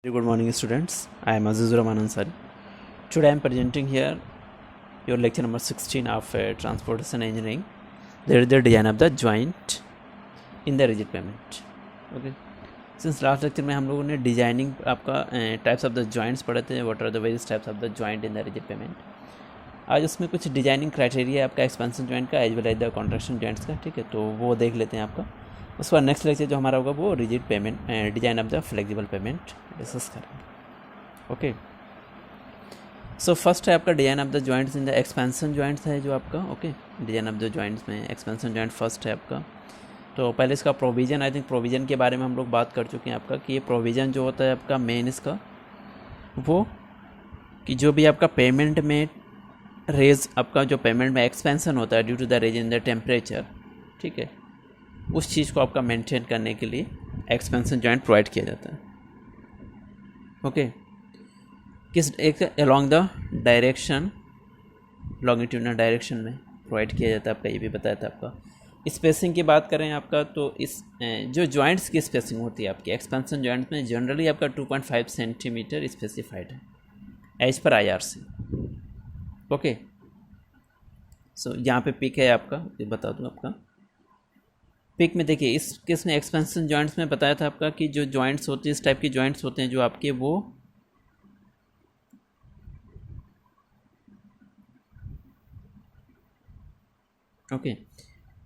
Very good morning, students. I am Azizur Rahman Ansari. Today I am presenting here your lecture number 16 of transportation engineering. There is the design of the joint in the rigid payment. Okay. Since last lecture में हम लोगों ने designing आपका types of the joints पढ़े थे. What are the various types of the joint in the rigid pavement. आज उसमें कुछ डिजाइनिंग क्राइटेरिया आपका एक्सपेंशन जॉइंट का as well as the contraction joints का. ठीक है, तो वो देख लेते हैं आपका. उसके बाद नेक्स्ट लेक्चर जो हमारा होगा वो rigid payment design of the flexible payment discuss करेंगे. ओके, सो फर्स्ट है आपका design of the joints in the expansion joints है जो आपका. Okay, design of the joints में एक्सपेंशन जॉइंट फर्स्ट है आपका. तो पहले इसका प्रोविज़न, आई थिंक प्रोविज़न के बारे में हम लोग बात कर चुके हैं आपका कि ये प्रोविज़न जो होता है आपका मेन इसका वो कि जो भी आपका पेमेंट में रेज आपका जो पेमेंट में एक्सपेंशन होता है due to the rise in the temperature, ठीक है, उस चीज़ को आपका मेंटेन करने के लिए एक्सपेंशन जॉइंट प्रोवाइड किया जाता है. ओके, किस एक along the direction, longitudinal direction में प्रोवाइड किया जाता है आपका. ये भी बताया था आपका. स्पेसिंग की बात करें आपका तो इस जो जॉइंट्स की स्पेसिंग होती है आपकी एक्सपेंशन जॉइंट्स में जनरली आपका 2.5 सेंटीमीटर स्पेसिफाइड है एज पर IRC. ओके, सो यहाँ पे पिक है आपका, ये बता दूँ आपका. पिक में देखिए इस केस में एक्सपेंशन जॉइंट्स में बताया था आपका कि जो जॉइंट्स होती है इस टाइप की जॉइंट्स होते हैं जो आपके वो ओके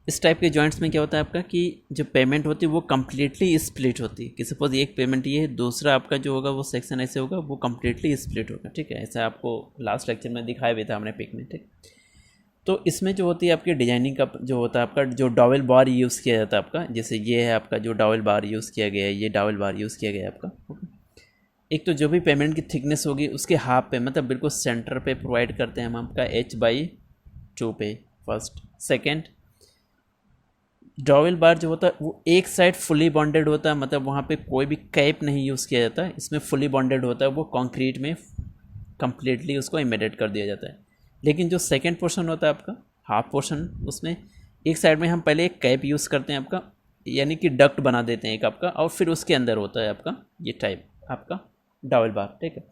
इस टाइप के जॉइंट्स में क्या होता है आपका कि जो पेमेंट होती है वो कम्प्लीटली स्प्लिट होती है. कि सपोज एक पेमेंट ये है, दूसरा आपका जो होगा वो सेक्शन ऐसे होगा, वो कम्प्लीटली स्प्लिट होगा. ठीक है, ऐसा आपको लास्ट लेक्चर में दिखाया भी था हमने पिक में. ठीक, तो इसमें जो होती है आपकी डिजाइनिंग का जो होता है आपका जो डॉवल बार यूज़ किया जाता है आपका. जैसे ये है आपका जो डॉवल बार यूज़ किया गया है, ये डॉवल बार यूज़ किया गया है आपका. एक तो जो भी पेमेंट की थिकनेस होगी उसके हाफ पे, मतलब बिल्कुल सेंटर पे प्रोवाइड करते हैं हम आपका H/2 पे. फर्स्ट, सेकेंड, डॉवल बार जो होता है वो एक साइड फुली बॉन्डेड होता है, मतलब वहाँ पे कोई भी कैप नहीं यूज़ किया जाता है. इसमें फुली बॉन्डेड होता है, वो कंक्रीट में कंप्लीटली उसको एम्बेडेड कर दिया जाता है. लेकिन जो सेकंड पोर्शन होता है आपका हाफ पोर्शन, उसमें एक साइड में हम पहले एक कैप यूज़ करते हैं आपका, यानी कि डक्ट बना देते हैं एक आपका, और फिर उसके अंदर होता है आपका ये टाइप आपका डबल बार. ठीक है,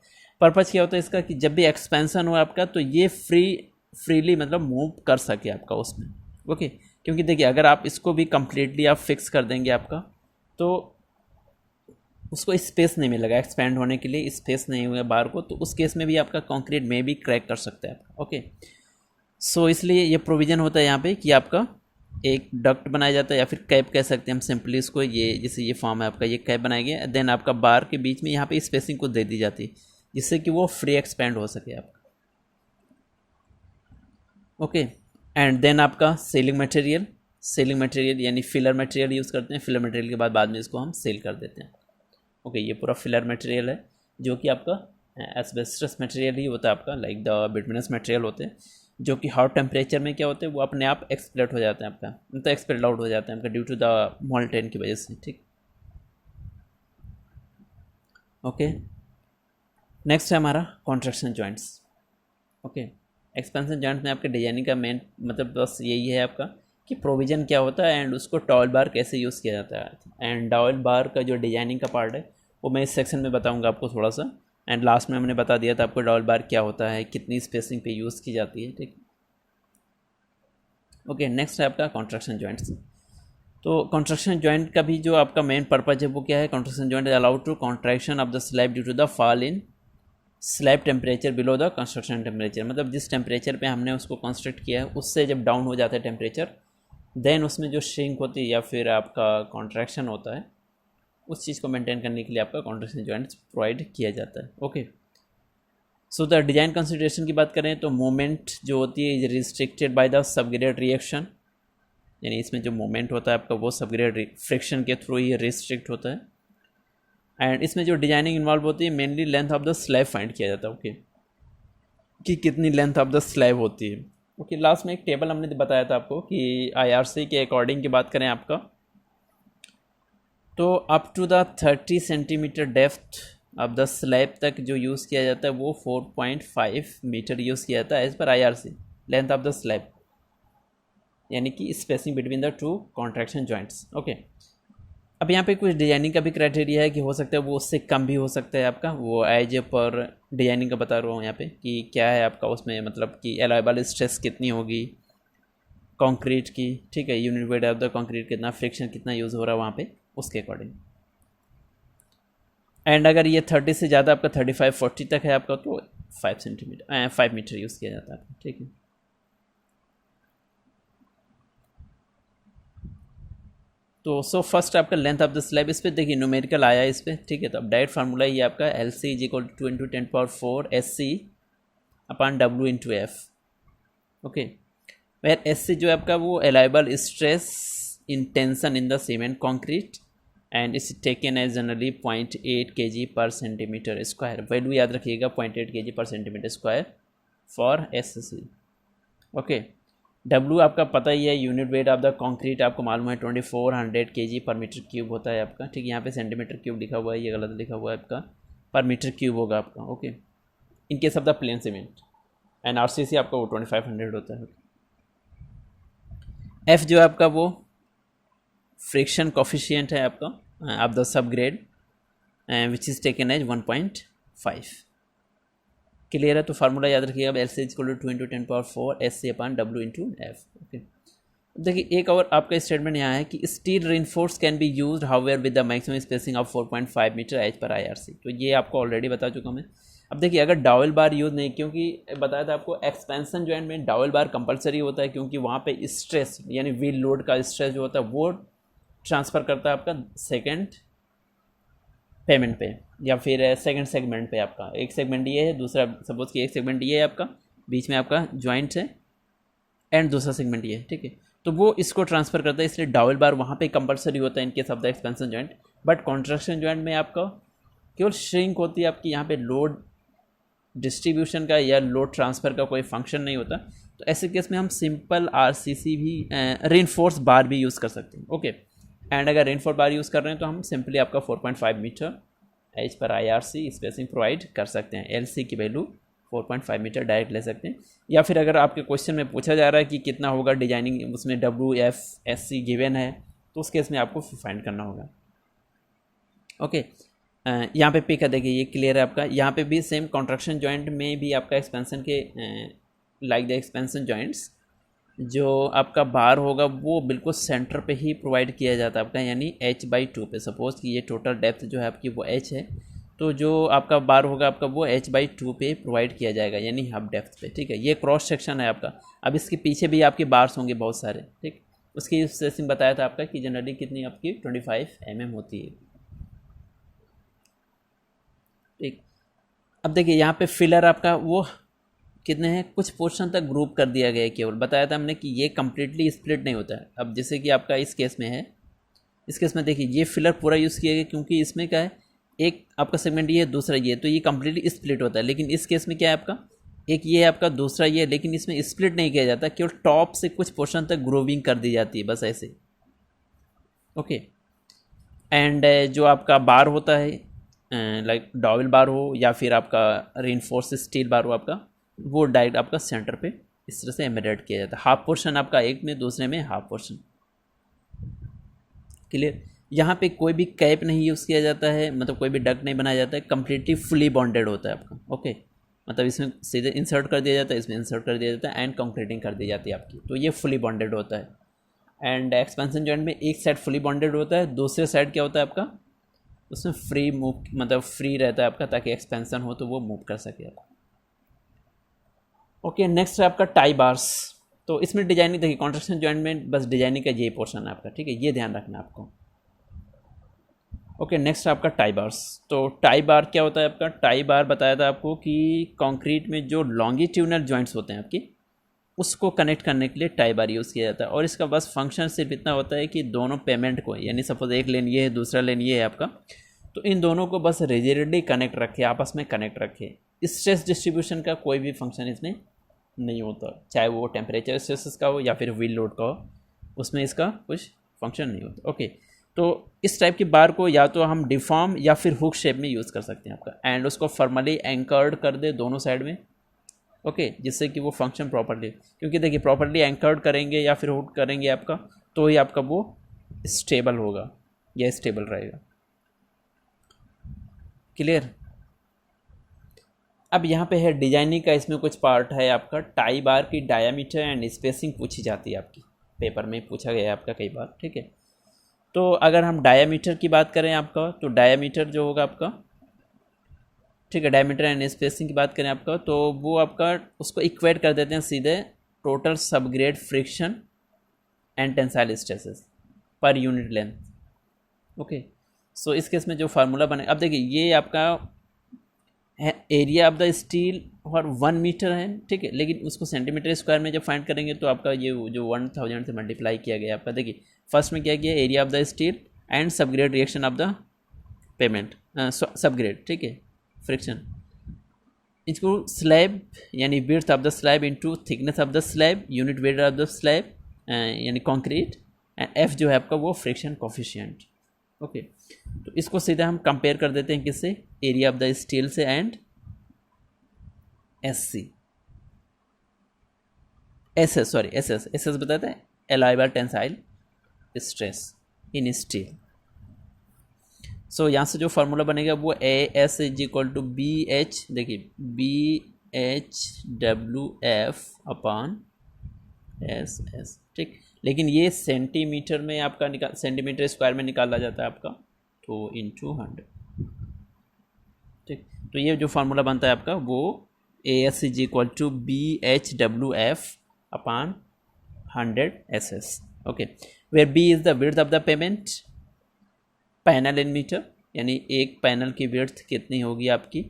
पर्पज़ क्या होता है इसका कि जब भी एक्सपेंशन हो आपका तो ये फ्रीली मतलब मूव कर सके आपका उसमें. ओके, क्योंकि देखिए अगर आप इसको भी कम्प्लीटली आप फिक्स कर देंगे आपका तो उसको स्पेस नहीं मिलेगा एक्सपेंड होने के लिए, स्पेस नहीं हुआ बार को, तो उस केस में भी आपका कंक्रीट में भी क्रैक कर सकता है आपका. ओके, सो इसलिए ये प्रोविज़न होता है यहाँ पे कि आपका एक डक्ट बनाया जाता है या फिर कैप कह सकते हैं हम सिंपली इसको. ये जैसे ये फॉर्म है आपका, ये कैप बनाया गया, देन आपका बार के बीच में यहाँ पे स्पेसिंग को दे दी जाती है जिससे कि वो फ्री एक्सपेंड हो सके आपका. ओके, एंड देन आपका सेलिंग मटेरियल यानी फिलर मटेरियल यूज़ करते हैं. फिलर मटेरियल के बाद में इसको हम सेल कर देते हैं. ओके, ये पूरा फिलर मटेरियल है जो कि आपका एस्बेस्टस मटेरियल ही होता है आपका, लाइक द बिटुमिनस मटेरियल होते हैं जो कि हॉट टेम्परेचर में क्या होते हैं वो अपने आप एक्सप्लेट हो जाते हैं आपका, मतलब एक्सपेल्ड आउट हो जाते हैं आपका ड्यू टू द मोल्टेन की वजह से. ठीक, ओके, नेक्स्ट है हमारा contraction joints. Okay, expansion joint में आपके डिजाइनिंग का मेन मतलब बस यही है आपका कि प्रोविज़न क्या होता है एंड उसको डॉवल बार कैसे यूज़ किया जाता है. एंड डॉवल बार का जो डिजाइनिंग का पार्ट है वो मैं इस सेक्शन में बताऊंगा आपको थोड़ा सा. एंड लास्ट में हमने बता दिया था आपको डॉवल बार क्या होता है, कितनी स्पेसिंग पे यूज़ की जाती है. ठीक, ओके, नेक्स्ट है आपका कॉन्ट्रैक्शन जॉइंट्स. तो कॉन्ट्रैक्शन जॉइंट का भी जो आपका मेन पर्पज है वो क्या है, contraction joint allowed to contraction of the slab due to the fall in slab temperature below the construction temperature. मतलब जिस टेम्परेचर पे हमने उसको कंस्ट्रक्ट किया है उससे जब डाउन हो जाता है टेम्परेचर, देन उसमें जो श्रिंक होती है या फिर आपका कॉन्ट्रैक्शन होता है उस चीज़ को मेंटेन करने के लिए आपका कॉन्ट्रैक्शन जॉइंट्स प्रोवाइड किया जाता है. Okay, so the design consideration की बात करें तो मोमेंट जो होती है is restricted by the subgrade reaction, यानी इसमें जो मोमेंट होता है आपका वो सबग्रेड फ्रिक्शन के थ्रू ही रिस्ट्रिक्ट होता है. एंड इसमें जो डिजाइनिंग इन्वॉल्व होती है mainly length of the slab find किया जाता है. ओके, कि कितनी लेंथ ऑफ द स्लैब होती है. ओके, लास्ट में एक टेबल हमने बताया था आपको कि IRC के अकॉर्डिंग की बात करें आपका तो up to the 30 centimetre depth of the slab तक जो यूज़ किया जाता है वो 4.5 मीटर यूज़ किया जाता है एज पर IRC length of the slab, यानी कि spacing between the two contraction joints. Okay, अब यहाँ पे कुछ डिजाइनिंग का भी क्राइटेरिया है कि हो सकता है वो उससे कम भी हो सकता है आपका, वो एज पर डिजाइनिंग का बता रहा हूँ यहाँ पे कि क्या है आपका उसमें, मतलब कि अलाइबल स्ट्रेस कितनी होगी कंक्रीट की, ठीक है, unit weight of the concrete कितना, फ्रिक्शन कितना यूज़ हो रहा है वहाँ पे उसके अकॉर्डिंग। एंड अगर ये 30 से ज़्यादा आपका 35-40 तक है आपका तो 5 मीटर यूज़ किया जाता है, ठीक है। तो सो फर्स्ट आपका लेंथ ऑफ द स्लैब, इस पर देखिए न्यूमेरिकल आया है इस पर, ठीक है। तो अब डायरेक्ट फार्मूला ये आपका L C is equal to 2 × 10⁴ S C upon W into F, okay. Where S C जो है आपका वो allowable stress in tension in the cement concrete and is taken as generally 0.8 kg/cm²। Value याद रखिएगा 0.8 kg/cm² for S C, okay. W आपका पता ही है, unit weight of the concrete आपको मालूम है 2400 kg/m³ होता है आपका, ठीक है। यहाँ पे सेंटीमीटर क्यूब लिखा हुआ है, ये गलत लिखा हुआ है आपका, पर मीटर क्यूब होगा आपका, okay. In case of the plane cement and RCC आपका वो 2500 होता है। एफ जो है आपका वो फ्रिक्शन कोफिशिएंट है आपका of the subgrade which is taken as 1.5। Clear है? तो फार्मूला याद रखिएगा, L C equal to 2 × 10⁴ S C upon W into F, okay. देखिए एक और आपका स्टेटमेंट यहाँ है कि steel reinforce can be used however with the maximum spacing of 4.5 metre H पर IRC। तो ये आपको ऑलरेडी बता चुका मैं। अब देखिए अगर डावल बार यूज़ नहीं, क्योंकि बताया था आपको एक्सपेंशन जॉइंट में डावल बार कंपलसरी होता है, क्योंकि वहाँ पे स्ट्रेस यानी व्हील लोड का स्ट्रेस जो होता है वो ट्रांसफ़र करता है आपका सेकेंड पेमेंट पे या फिर सेकंड सेगमेंट पे। आपका एक सेगमेंट ये है, दूसरा सपोज कि एक सेगमेंट ये है आपका, बीच में आपका जॉइंट है एंड दूसरा सेगमेंट ये है, ठीक है। तो वो इसको ट्रांसफ़र करता है, इसलिए डावल बार वहाँ पे कंपलसरी होता है इन case of the expansion joint. But contraction joint में आपका केवल श्रिंक होती है आपकी, यहाँ पे लोड डिस्ट्रीब्यूशन का या लोड ट्रांसफ़र का कोई फंक्शन नहीं होता। तो ऐसे केस में हम सिंपल RCC भी रीइंफोर्स बार भी यूज़ कर सकते हैं, ओके। एंड अगर रेनफोर्स बार यूज़ कर रहे हैं तो हम सिंपली आपका 4.5 मीटर एच पर IRC स्पेसिंग प्रोवाइड कर सकते हैं। LC की वैल्यू 4.5 मीटर डायरेक्ट ले सकते हैं, या फिर अगर आपके क्वेश्चन में पूछा जा रहा है कि कितना होगा डिजाइनिंग, उसमें WFSC गिवन है तो उस केस में आपको फाइंड करना होगा, ओके। यहाँ पे पे कर देखिए ये क्लियर है आपका। यहाँ पे भी सेम कॉन्ट्रैक्शन जॉइंट में भी आपका एक्सपेंशन के लाइक द एक्सपेंशन जॉइंट्स जो आपका बार होगा वो बिल्कुल सेंटर पे ही प्रोवाइड किया जाता है आपका, यानी h/2 पे। सपोज कि ये टोटल डेप्थ जो है आपकी वो h है, तो जो आपका बार होगा आपका वो h/2 पे प्रोवाइड किया जाएगा, यानी हाफ डेप्थ पे, ठीक है। ये क्रॉस सेक्शन है आपका। अब इसके पीछे भी आपके बार्स होंगे बहुत सारे, ठीक। उसकी स्पेसिंग बताया था आपका कि जनरली कितनी आपकी 25 mm होती है, ठीक। अब देखिए यहाँ पे फिलर आपका वो कितने हैं, कुछ पोर्शन तक ग्रुप कर दिया गया है, केवल बताया था हमने कि ये कम्प्लीटली स्प्लिट नहीं होता है। अब जैसे कि आपका इस केस में है, इस केस में देखिए ये फिलर पूरा यूज़ किया गया, क्योंकि इसमें क्या है, एक आपका सेगमेंट ये है, दूसरा ये, तो ये कम्प्लीटली स्प्लिट होता है। लेकिन इस केस में क्या है आपका, एक ये है आपका, दूसरा ये है, लेकिन इसमें स्प्लिट नहीं किया जाता, केवल टॉप से कुछ पोर्शन तक ग्रोविंग कर दी जाती है, बस ऐसे, ओके। एंड जो आपका बार होता है लाइक डॉवल बार हो या फिर आपका रीइंफोर्स्ड स्टील बार हो आपका, वो डायरेक्ट आपका सेंटर पे इस तरह से एम्बेडेड किया जाता है। हाफ पोर्शन आपका एक में, दूसरे में हाफ पोर्शन, क्लियर। यहाँ पे कोई भी कैप नहीं यूज़ किया जाता है, मतलब कोई भी डक नहीं बनाया जाता है, कम्प्लीटली फुली बॉन्डेड होता है आपका, ओके। मतलब इसमें सीधे इंसर्ट कर दिया जाता है, इसमें इंसर्ट कर दिया जाता है एंड कंक्रीटिंग कर दी जाती है आपकी, तो ये फुली बॉन्डेड होता है। एंड एक्सपेंशन जॉइंट में एक साइड फुली बॉन्डेड होता है, दूसरे साइड क्या होता है आपका, उसमें फ्री मूव, मतलब फ्री रहता है आपका, ताकि एक्सपेंशन हो तो वो मूव कर सके आपका, ओके। नेक्स्ट है आपका टाई बार्स। तो इसमें डिजाइनिंग देखिए, कॉन्ट्रैक्शन जॉइंट में बस डिजाइनिंग का ये पोर्शन है आपका, ठीक है, ये ध्यान रखना आपको, ओके। नेक्स्ट आपका टाई बार्स। तो टाई बार क्या होता है आपका, टाई बार बताया था आपको कि कंक्रीट में जो लॉन्गिट्यूडनल जॉइंट्स होते हैं आपकी, उसको कनेक्ट करने के लिए टाई बार यूज़ किया जाता है। और इसका बस फंक्शन सिर्फ इतना होता है कि दोनों पेमेंट को, यानी सपोज एक लेन ये है, दूसरा लेन ये है आपका, तो इन दोनों को बस रिजिडली कनेक्ट रखे, आपस में कनेक्ट रखे। स्ट्रेस डिस्ट्रीब्यूशन का कोई भी फंक्शन इसमें नहीं होता, चाहे वो टेम्परेचर स्ट्रेस का हो या फिर व्हील लोड का हो, उसमें इसका कुछ फंक्शन नहीं होता, ओके। तो इस टाइप की बार को या तो हम डिफॉर्म या फिर हुक शेप में यूज़ कर सकते हैं आपका, एंड उसको फॉर्मली एंकर्ड कर दे दोनों साइड में, ओके, जिससे कि वो फंक्शन प्रॉपर्ली, क्योंकि देखिए प्रॉपर्ली एंकर्ड करेंगे या फिर हुक करेंगे आपका, तो ही आपका वो स्टेबल होगा, यह स्टेबल रहेगा। क्लियर। अब यहाँ पे है डिजाइनिंग का, इसमें कुछ पार्ट है आपका। टाई बार की डायामीटर एंड स्पेसिंग पूछी जाती है आपकी, पेपर में पूछा गया है आपका कई बार, ठीक है। तो अगर हम डायामीटर की बात करें आपका, तो डायामीटर जो होगा आपका, ठीक है, डायमीटर एंड स्पेसिंग की बात करें आपका, तो वो आपका उसको इक्वेट कर देते हैं सीधे total subgrade friction and tensile stresses per unit length. Okay, so इस केस में जो फार्मूला बने, अब देखिए ये आपका एरिया ऑफ द स्टील और 1 मीटर है, ठीक है, लेकिन उसको सेंटीमीटर स्क्वायर में जब फाइंड करेंगे तो आपका ये जो 1000 से मल्टीप्लाई किया गया आपका, देखिए फर्स्ट में क्या किया, area of the steel and subgrade reaction of the payment, subgrade, ठीक है, फ्रिक्शन, इसको स्लैब यानी width of the slab into thickness of the slab, unit weight of the slab यानी कंक्रीट, एंड एफ जो है आपका वो फ्रिक्शन कोफिशिएंट। ओके, तो इसको सीधा हम कंपेयर कर देते हैं किससे, एरिया ऑफ द स्टील से and S C, S S, sorry S S, S S बताते हैं allowable tensile stress in steel. So यहाँ से जो फार्मूला बनेगा वो A S is equal to B H, देखिए B H W F upon S S, ठीक, लेकिन ये सेंटीमीटर में आपका निकाल, सेंटीमीटर स्क्वायर में निकाला जाता है आपका, तो इंटू 100, ठीक। तो ये जो फार्मूला बनता है आपका वो A S is equal to B H W F upon 100 S S. Okay, where B is the width of the pavement, panel in metre, यानी एक पैनल की विड्थ कितनी होगी आपकी,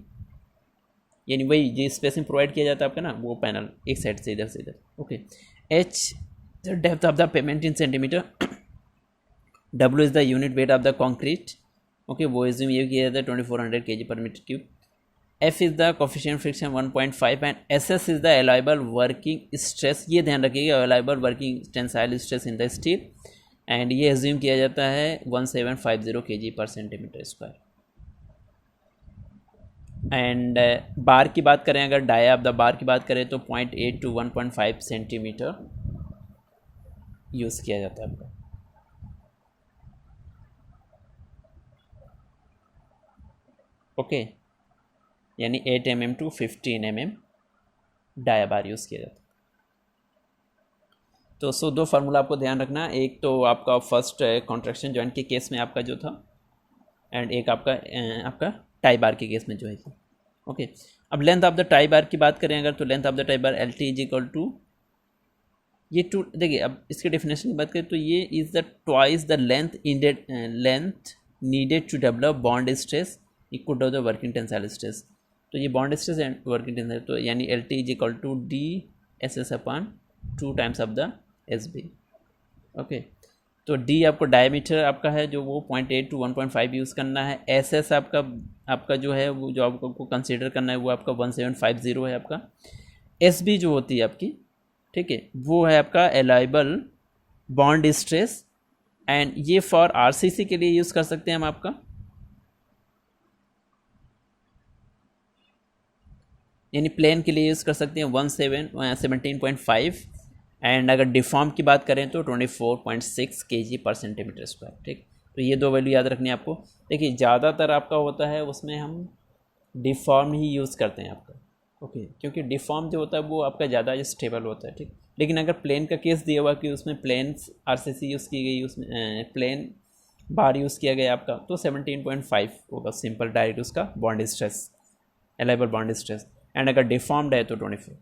यानी वही जो स्पेसिंग प्रोवाइड किया जाता है आपका ना, वो पैनल एक साइड से इधर से इधर। Okay, H the depth of the pavement in centimetre, W is the unit weight of the concrete, okay, वो एज्यूम ये किया जाता है 2400 kg per metre cube, F is the coefficient friction 1.5 and S S is the allowable working stress, ये ध्यान रखिएगा, allowable working tensile stress in the steel, and ये assume किया जाता है 1750 kg पर सेंटीमीटर स्क्वायर। एंड बार की बात करें, अगर डाया ऑफ द बार की बात करें तो 0.8 to 1.5 सेंटीमीटर यूज़ किया जाता है आपका। ओके, यानी 8 mm to 15 mm dia bar use किया जाता है। तो सो दो फार्मूला आपको ध्यान रखना, एक तो आपका फर्स्ट कॉन्ट्रैक्शन जॉइंट के केस में आपका जो था, एंड एक आपका टाई बार के केस में जो है। ओके, अब length of the tie bar की बात करें अगर, तो length of the tie bar L T is equal to, ये टू, देखिए अब इसके डेफिनेशन की बात करें तो ये is the twice the length needed to develop bond stress equal to the working tensile stress. तो ये bond stress and working tensile, तो यानी L T is equal to D S S upon 2 times of the S B. Okay, तो D आपको diameter आपका है जो वो 0.8 to 1.5 यूज़ करना है, एस एस आपका जो है वो जो आपको कंसीडर करना है वो आपका 1750 है आपका, एस बी जो होती है आपकी, ठीक है, वो है आपका एलाइबल बॉन्ड स्ट्रेस, एंड ये फॉर आरसीसी के लिए यूज़ कर सकते हैं हम आपका, यानी प्लेन के लिए यूज़ कर सकते हैं 17.5, एंड अगर डिफॉर्म की बात करें तो 24.6 kg पर सेंटीमीटर स्क्वायर, ठीक। तो ये दो वैल्यू याद रखनी है आपको। देखिए ज़्यादातर आपका होता है उसमें हम डिफॉर्म ही यूज़ करते हैं आपका, ओके, क्योंकि डिफॉर्म जो होता है वो आपका ज़्यादा स्टेबल होता है, ठीक। लेकिन अगर प्लेन का केस दिया हुआ कि उसमें प्लेन आरसीसी यूज़ की गई, उसमें प्लेन बार यूज़ किया गया आपका, तो 17.5 होगा सिंपल डायरेक्ट उसका bond stress, allowable bond stress, and अगर डिफॉर्म्ड है तो 24।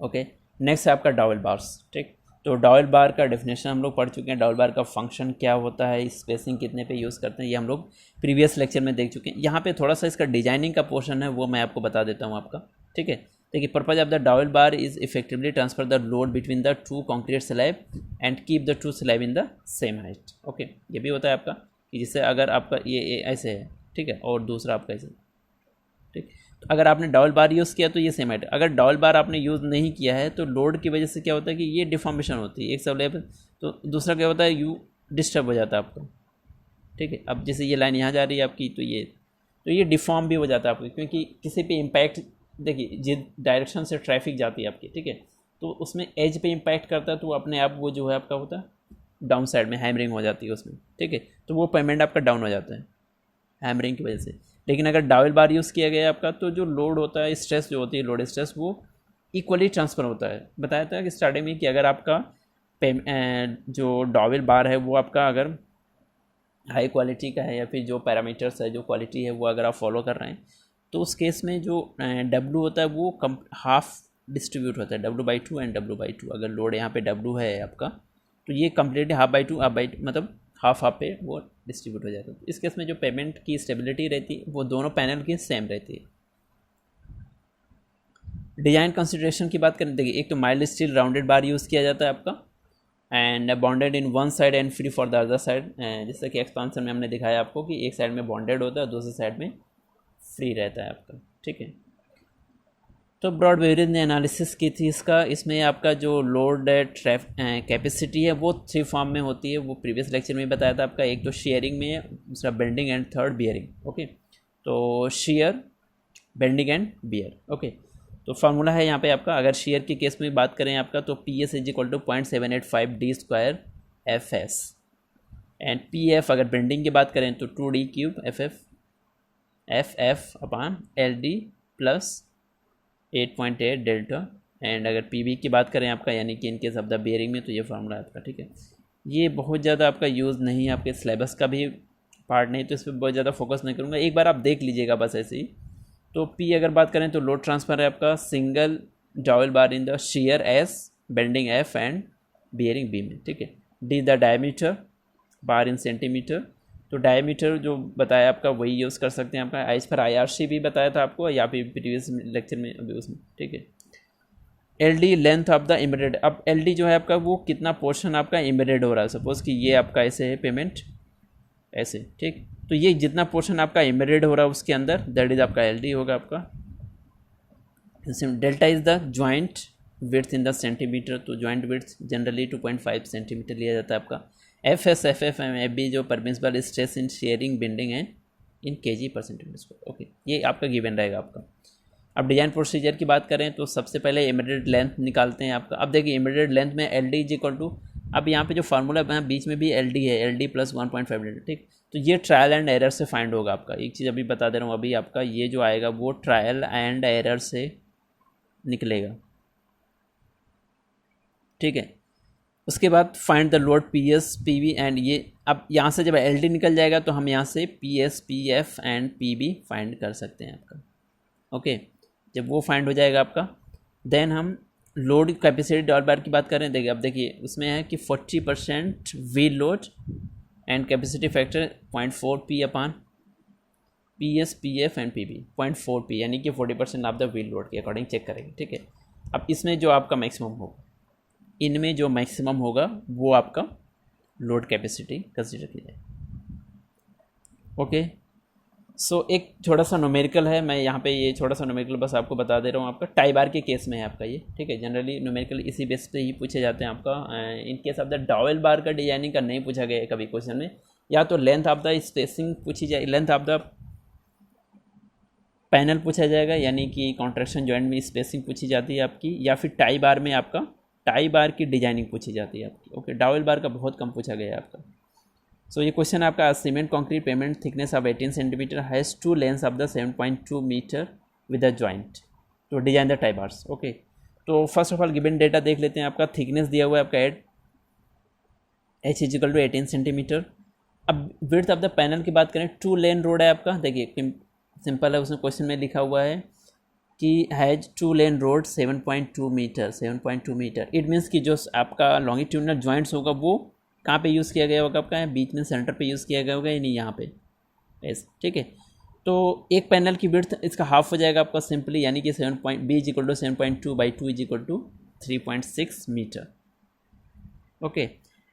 ओके, नेक्स्ट है आपका डॉवेल बार्स, ठीक। तो डॉवेल बार का डेफिनेशन हम लोग पढ़ चुके हैं, डॉवेल बार का फंक्शन क्या होता है, स्पेसिंग कितने पे यूज़ करते हैं, ये हम लोग प्रीवियस लेक्चर में देख चुके हैं। यहाँ पे थोड़ा सा इसका डिजाइनिंग का पोर्शन है वो मैं आपको बता देता हूँ आपका, ठीक है। देखिए, purpose of the dowel bar is effectively transfer the load between the to concrete slab and keep the two slab in the same height. Okay, ये भी होता है आपका कि जिससे अगर आपका ये ऐसे है, ठीक है, और दूसरा आपका ऐसे, ठीक। तो अगर आपने डबल बार यूज़ किया तो ये सेम है, अगर डबल बार आपने यूज़ नहीं किया है तो लोड की वजह से क्या होता है कि ये डिफॉर्मेशन होती है एक स्लैब, तो दूसरा क्या होता है यू डिस्टर्ब हो जाता है आपको, ठीक है। अब जैसे ये लाइन यहाँ जा रही है आपकी, तो ये डिफॉर्म भी हो जाता है आपको, क्योंकि किसी पे इम्पैक्ट, देखिए जिस डायरेक्शन से ट्रैफिक जाती है आपकी, ठीक है, तो उसमें एज पे इम्पैक्ट करता है तो अपने आप वो जो है आपका होता है डाउन साइड में हैमरिंग हो जाती है उसमें, ठीक है, तो वो पेमेंट आपका डाउन हो जाता है हैमरिंग की वजह से। लेकिन अगर डॉवेल बार यूज़ किया गया आपका तो जो लोड होता है, स्ट्रेस जो होती है, लोड स्ट्रेस, वो इक्वली ट्रांसफ़र होता है। बताया था कि स्टार्टिंग में कि अगर आपका जो डॉवेल बार है वो आपका अगर हाई क्वालिटी का है या फिर जो पैरामीटर्स है, जो क्वालिटी है वो अगर आप फॉलो कर रहे हैं, तो उस केस में जो W होता है वो कम हाफ डिस्ट्रीब्यूट होता है, W/2 एंड W/2। अगर लोड यहाँ पे W है आपका तो ये कम्प्लीटली हाफ बाई मतलब हाफ पे वो डिस्ट्रीब्यूट हो जाता है। तो इस केस में जो पेमेंट की स्टेबिलिटी रहती है वो दोनों पैनल की सेम रहती है। डिजाइन कंसिडरेशन की बात करें, देखिए एक तो माइल्ड स्टील राउंडेड बार यूज़ किया जाता है आपका, and bonded in one side and free for the other side. जैसे कि एक्सपांसन में हमने दिखाया आपको कि एक साइड में बॉन्डेड होता है, दूसरी साइड में फ्री रहता है आपका, ठीक है। तो ब्रॉड बेरियर ने एनालिसिस की थी इसका, इसमें आपका जो लोड कैपेसिटी है वो 3 फॉर्म में होती है, वो प्रीवियस लेक्चर में बताया था आपका। एक तो शेयरिंग में है, दूसरा bending and third bearing. Okay, तो shear, bending and bear. Okay, तो फार्मूला है यहाँ पे आपका, अगर शेयर की केस में बात करें आपका तो PS = 0.785 D² FS, and PF अगर बेंडिंग की बात करें तो 2D³ FF/LD plus 8.8 delta. And अगर PB की बात करें आपका, यानी कि इनकेस ऑफ द बियरिंग में, तो ये फार्मूला आपका, ठीक है। ये बहुत ज़्यादा आपका यूज़ नहीं है, आपके सिलेबस का भी पार्ट नहीं, तो इस पर बहुत ज़्यादा फोकस नहीं करूँगा, एक बार आप देख लीजिएगा बस ऐसे ही। तो P अगर बात करें तो लोड ट्रांसफ़र है आपका single dowel bar in the share S, bending F and bearing B में, ठीक है। D the diameter bar in centimetre, तो डायमीटर जो बताया आपका वही यूज़ कर सकते हैं आपका। इस पर IRC भी बताया था आपको, या फिर प्रीवियस लेक्चर में अभी उसमें, ठीक है। LD length of the embedded, अब LD जो है आपका वो कितना पोर्शन आपका एम्बेडेड हो रहा है। सपोज़ कि ये आपका ऐसे है पेमेंट, ऐसे, ठीक, तो ये जितना पोर्शन आपका एम्बेडेड हो रहा है उसके अंदर, दैट इज आपका LD होगा आपका। Delta is the joint width in the centimetre, तो ज्वाइंट विड्थ जनरली 2.5 सेंटीमीटर लिया जाता है आपका। FS FF FB जो permissible stress in sharing, bending and in kg/cm²। Okay, ये आपका गिवन रहेगा आपका। अब डिजाइन प्रोसीजर की बात करें तो सबसे पहले एम्बेडेड लेंथ निकालते हैं आपका। अब देखिए एम्बेडेड लेंथ में LD = अब यहाँ पे जो फार्मूला है बीच में भी LD है, LD + 1.5 डेल्टा, ठीक। तो ये ट्रायल एंड एरर से फाइंड होगा आपका। एक चीज़ अभी बता दे रहा हूँ, अभी आपका ये जो आएगा वो ट्रायल एंड एरर से निकलेगा, ठीक है। उसके बाद find the load PS PB and ये, अब यहाँ से जब LD निकल जाएगा तो हम यहाँ से PS PF and PB find कर सकते हैं आपका। ओके, जब वो फाइंड हो जाएगा आपका, देन हम लोड कैपेसिटी डॉल बार की बात करें। देखिए अब देखिए उसमें है कि 40% wheel load and capacity factor 0.4 P/PS PF and PB 0.4 P, यानी कि 40% आप द व्हील लोड के अकॉर्डिंग चेक करेंगे, ठीक है। अब इसमें जो आपका मैक्सिमम होगा, इनमें जो मैक्सिमम होगा वो आपका लोड कैपेसिटी कंसीडर की जाए। ओके, सो एक छोटा सा न्यूमेरिकल है, मैं यहाँ पे ये छोटा सा न्यूमेरिकल बस आपको बता दे रहा हूँ आपका। टाई बार के केस में है आपका ये, ठीक है। जनरली न्यूमेरिकल इसी बेस पे ही पूछे जाते हैं आपका। In case of the dowel bar का डिजाइनिंग का नहीं पूछा गया है कभी क्वेश्चन में, या तो लेंथ ऑफ द स्पेसिंग पूछी जाए, लेंथ ऑफ द पैनल पूछा जाएगा, यानी कि कॉन्ट्रैक्शन जॉइंट में स्पेसिंग पूछी जाती है आपकी, या फिर टाई बार में आपका टाई बार की डिजाइनिंग पूछी जाती है आपकी। ओके, डॉवेल बार का बहुत कम पूछा गया है आपका। सो ये क्वेश्चन आपका, cement concrete pavement thickness of 18 centimetre has 2 lengths of the 7.2 metre with the joint तो design the tie bars. Okay, तो first of all given data देख लेते हैं। आपका थिकनेस दिया हुआ है आपका H = 18 सेंटीमीटर। अब विड्थ ऑफ द पैनल की बात करें, 2 लेन रोड है आपका। देखिए सिंपल है, उसमें क्वेश्चन में लिखा हुआ है कि has 2 lane road 7.2 metre, 7.2 metre. It means कि जो आपका लॉन्गिट्यूडनल जॉइंट्स होगा वो कहाँ पे यूज़ किया गया होगा आपका, बीच में सेंटर पे यूज़ किया गया होगा, यानी यहाँ पे ऐसे, ठीक है। तो एक पैनल की विड्थ इसका हाफ हो जाएगा आपका सिंपली, यानी कि B = 7.2/2 = 3.6 मीटर। ओके,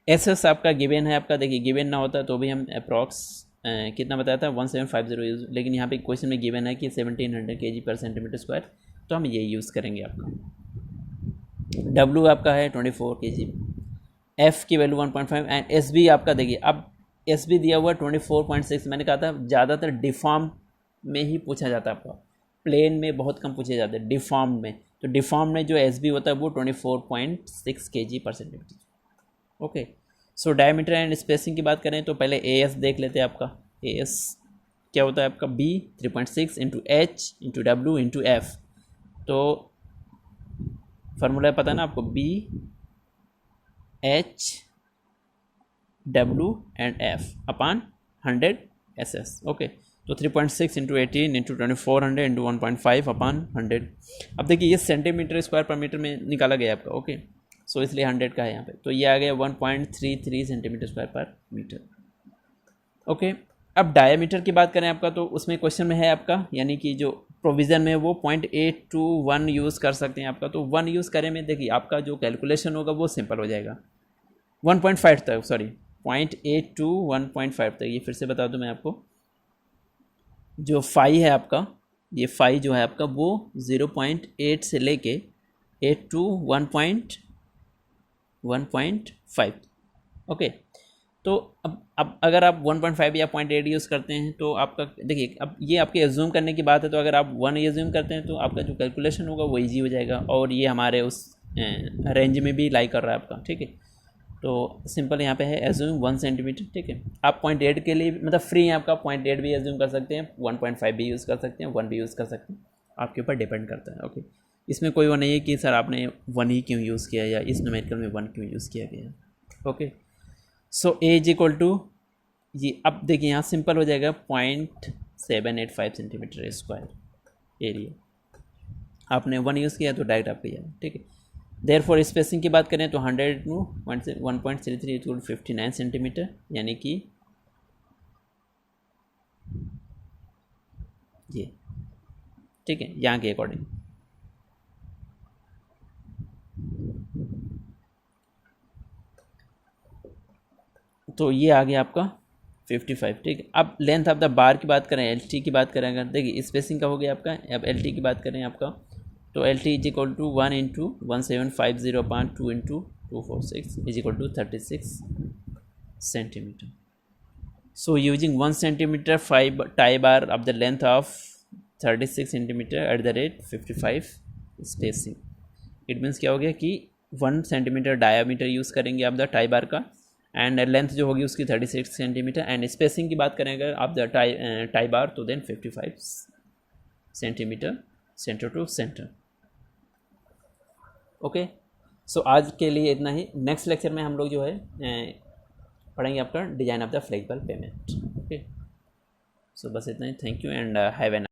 SS आपका गिवन है आपका। देखिए गिवन ना होता तो भी हम अप्रॉक्स कितना बताया था 1750 यूज़, लेकिन यहाँ पे क्वेश्चन में गिवन है कि 1700 kg/cm², तो हम ये यूज़ करेंगे आपका। W आपका है 24 kg, F की वैल्यू 1.5 एंड SB आपका देखिए, अब SB दिया हुआ 24.6। मैंने कहा था ज़्यादातर डिफॉर्म में ही पूछा जाता है आपका, प्लेन में बहुत कम पूछे जाते हैं, डिफॉर्म में। तो डिफॉर्म में जो SB होता है वो 24.6 kg/cm। Okay, so diameter and spacing की बात करें तो पहले ए एस देख लेते हैं। आपका ए एस क्या होता है आपका, B 3.6 into H into W into F. तो फार्मूला पता है ना आपको, B H W and F upon 100 S S. Okay, तो 3.6 इंटू 18 इंटू 2400 इंटू 1.5 अपान 100। अब देखिए ये सेंटीमीटर स्क्वायर पर मीटर में निकाला गया आपका। ओके, सो इसलिए 100 का है यहाँ पे, तो ये आ गया 1.33 सेंटीमीटर स्क्वायर पर मीटर। ओके, अब डायमीटर की बात करें आपका, तो उसमें क्वेश्चन में है आपका, यानी कि जो प्रोविज़न में वो 0.821 यूज़ कर सकते हैं आपका। तो 1 यूज़ करें में देखिए आपका जो कैलकुलेशन होगा वो सिंपल हो जाएगा। 1.5 तक, सॉरी 0.8 टू 1.5 तक। ये फिर से बता दूं मैं आपको, जो फाई है आपका, ये फाई जो है आपका वो 0.8 से लेके 8 टू 1.5। ओके, तो अब अगर आप 1.5 या 0.8 यूज़ करते हैं तो आपका देखिए, अब ये आपके एज्यूम करने की बात है, तो अगर आप 1 एज्यूम करते हैं तो आपका जो कैलकुलेशन होगा वो ईजी हो जाएगा, और ये हमारे उस रेंज में भी लाई कर रहा है आपका। ठीक है, तो सिंपल यहाँ पे है एज्यूम 1 सेंटीमीटर। ठीक है, आप 0.8 के लिए मतलब फ्री है आपका, 0.8 भी एज्यूम कर सकते हैं, 1.5 भी यूज़ कर सकते हैं, 1 भी यूज़ कर सकते हैं, आपके ऊपर डिपेंड करता है। ओके, इसमें कोई वो नहीं है कि सर आपने 1 ही क्यों यूज़ किया या इस न्यूमेरिकल में 1 क्यों यूज़ किया गया। Okay, so A is equal to ये, अब देखिए यहाँ सिंपल हो जाएगा 0.785 सेंटीमीटर स्क्वायर एरिया। आपने 1 यूज़ किया तो डायरेक्ट आपको यह। ठीक है, देयर फॉर स्पेसिंग की बात करें तो 100 टू 1.33 इक्वल 59 सेंटीमीटर, यानी कि ये। ठीक है, यहाँ के अकॉर्डिंग। तो ये आ गया आपका 55। ठीक है, अब लेंथ ऑफ द बार की बात करें, एल टी की बात करें, अगर देखिए स्पेसिंग का हो गया आपका। अब एल टी की बात करें आपका, तो L T is equal to 1 into 1750 upon 2 into 246 is equal to 36 centimetre. So using 1 centimetre 5 tie bar of the length of 36 centimetre at the rate 55 spacing, it means क्या हो गया कि 1 सेंटीमीटर डायामीटर यूज़ करेंगे आप the tie बार का, and length जो होगी उसकी 36 सेंटीमीटर, एंड स्पेसिंग की बात करें अगर आप द टाई बार तो then 55 centimetre centre to centre. Okay, so आज के लिए इतना ही। नेक्स्ट लेक्चर में हम लोग जो है पढ़ेंगे आपका design of the flexible pavement. Okay, so बस इतना ही। Thank you and have N